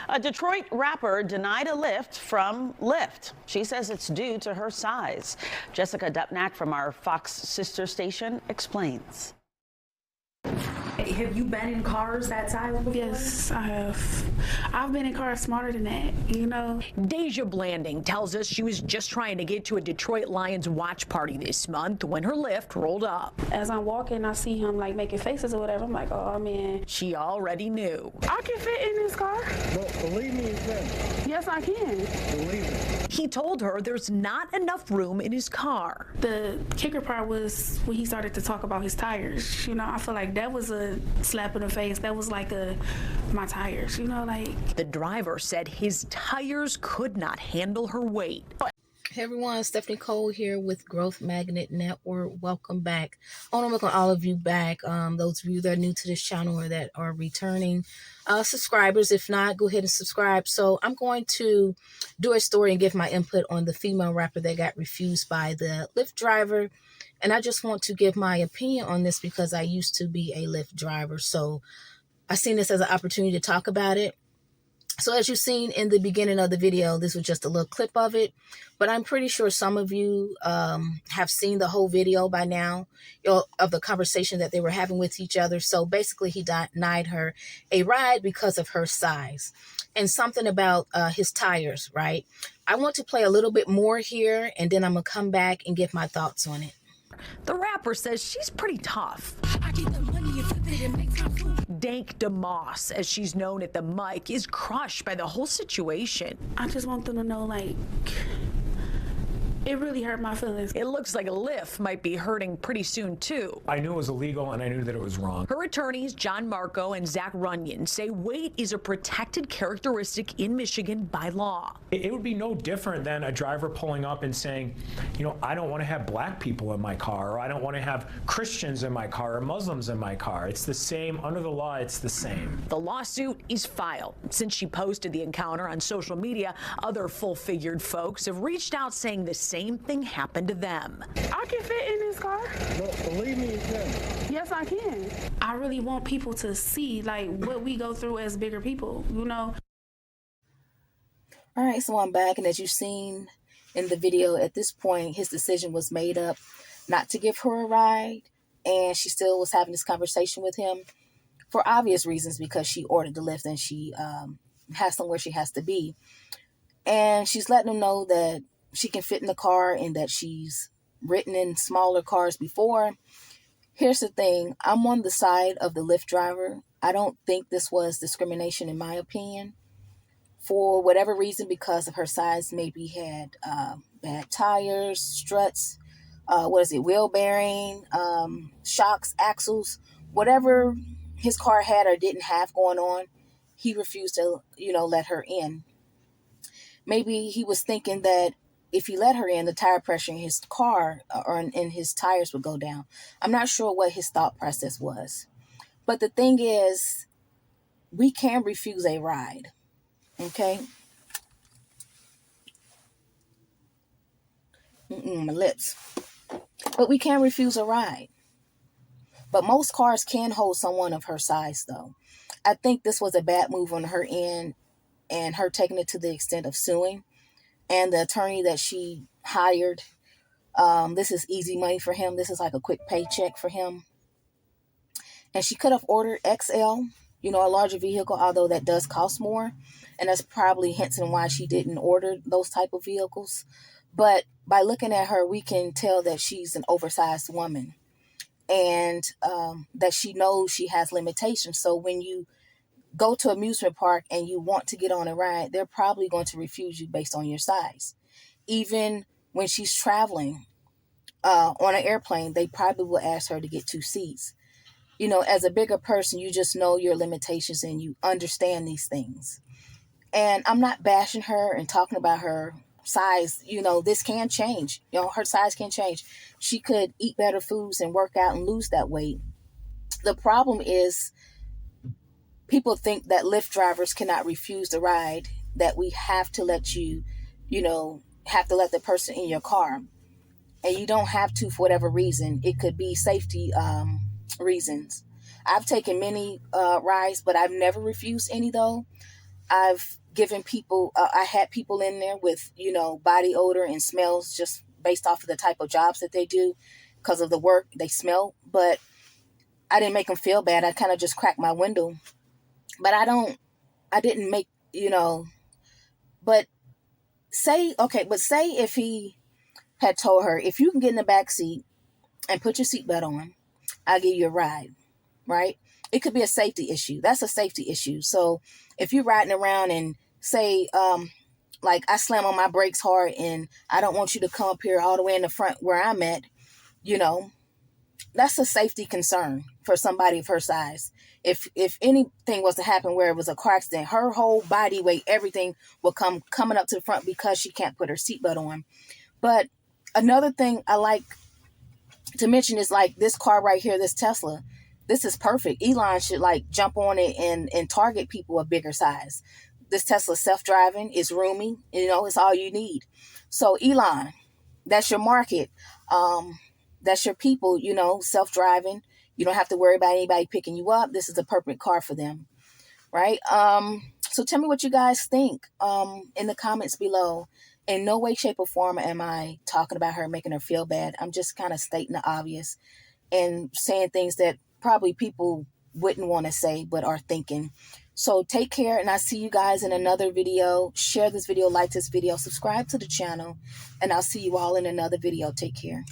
A Detroit rapper denied a Lyft from Lyft. She says it's due to her size. Jessica Dupnack from our Fox sister station explains. Have you been in cars that size before? Yes, I have. I've been in cars smarter than that, you know. Deja Blanding tells us she was just trying to get to a Detroit Lions watch party this month when her Lyft rolled up. As I'm walking, I see him like making faces or whatever. I'm like, oh man. She already knew. I can fit in this car. But believe me, you can. Yes, I can. Believe me. He told her there's not enough room in his car. The kicker part was when he started to talk about his tires. You know, I feel like that was a slap in the face. That was like my tires, you know, like. The driver said his tires could not handle her weight. Hey everyone, Stephanie Cole here with Growth Magnet Network. Welcome back. I want to welcome all of you back. Those of you that are new to this channel or that are returning subscribers. If not, go ahead and subscribe. So I'm going to do a story and give my input on the female rapper that got refused by the Lyft driver. And I just want to give my opinion on this because I used to be a Lyft driver. So I seen this as an opportunity to talk about it. So as you've seen in the beginning of the video, this was just a little clip of it, but I'm pretty sure some of you have seen the whole video by now, of the conversation that they were having with each other. So basically he denied her a ride because of her size and something about his tires, right? I want to play a little bit more here and then I'm gonna come back and give my thoughts on it. The rapper says she's pretty tough. Dank DeMoss, as she's known at the mic, is crushed by the whole situation. I just want them to know, like, it really hurt my feelings. It looks like a Lyft might be hurting pretty soon, too. I knew it was illegal and I knew that it was wrong. Her attorneys, John Marco and Zach Runyon, say weight is a protected characteristic in Michigan by law. It would be no different than a driver pulling up and saying, you know, I don't want to have black people in my car, or I don't want to have Christians in my car, or Muslims in my car. It's the same. Under the law, it's the same. The lawsuit is filed. Since she posted the encounter on social media, other full-figured folks have reached out saying the same thing happened to them. I can fit in this car. But believe me, you can. Yes, I can. I really want people to see, like, what we go through as bigger people, you know? All right, so I'm back, and as you've seen in the video, at this point, his decision was made up not to give her a ride, and she still was having this conversation with him for obvious reasons because she ordered the Lyft and she has somewhere she has to be. And she's letting him know that she can fit in the car and that she's ridden in smaller cars before. Here's the thing. I'm on the side of the Lyft driver. I don't think this was discrimination in my opinion. For whatever reason, because of her size, maybe had bad tires, struts, wheel bearing, shocks, axles, whatever his car had or didn't have going on, he refused to, let her in. Maybe he was thinking that if he let her in, the tire pressure in his car or in his tires would go down. I'm not sure what his thought process was. But the thing is, we can refuse a ride. Okay? My lips. But we can refuse a ride. But most cars can hold someone of her size, though. I think this was a bad move on her end and her taking it to the extent of suing. And the attorney that she hired, this is easy money for him. This is like a quick paycheck for him. And she could have ordered XL, a larger vehicle, although that does cost more. And that's probably hinting why she didn't order those type of vehicles. But by looking at her, we can tell that she's an oversized woman. And that she knows she has limitations. So when you go to an amusement park and you want to get on a ride, they're probably going to refuse you based on your size. Even when she's traveling on an airplane, they probably will ask her to get 2 seats. As a bigger person, you just know your limitations and you understand these things. And I'm not bashing her and talking about her size. This can change. Her size can change. She could eat better foods and work out and lose that weight. The problem is people think that Lyft drivers cannot refuse the ride, that we have to let you, have to let the person in your car. And you don't have to for whatever reason. It could be safety reasons. I've taken many rides, but I've never refused any though. I've given people, I had people in there with, body odor and smells just based off of the type of jobs that they do because of the work they smell. But I didn't make them feel bad. I kind of just cracked my window. But I didn't make, but say if he had told her, if you can get in the back seat and put your seatbelt on, I'll give you a ride, right? It could be a safety issue. That's a safety issue. So if you're riding around and say, like I slam on my brakes hard and I don't want you to come up here all the way in the front where I'm at, that's a safety concern for somebody of her size. If anything was to happen where it was a car accident, her whole body weight, everything will coming up to the front because she can't put her seatbelt on. But another thing I like to mention is like this car right here, this Tesla. This is perfect. Elon should like jump on it and target people of bigger size. This Tesla self-driving is roomy. It's all you need. So Elon, that's your market. That's your people, self-driving. You don't have to worry about anybody picking you up. This is the perfect car for them, right? So tell me what you guys think in the comments below. In no way, shape, or form am I talking about her, making her feel bad. I'm just kind of stating the obvious and saying things that probably people wouldn't want to say but are thinking. So take care, and I'll see you guys in another video. Share this video, like this video, subscribe to the channel, and I'll see you all in another video. Take care.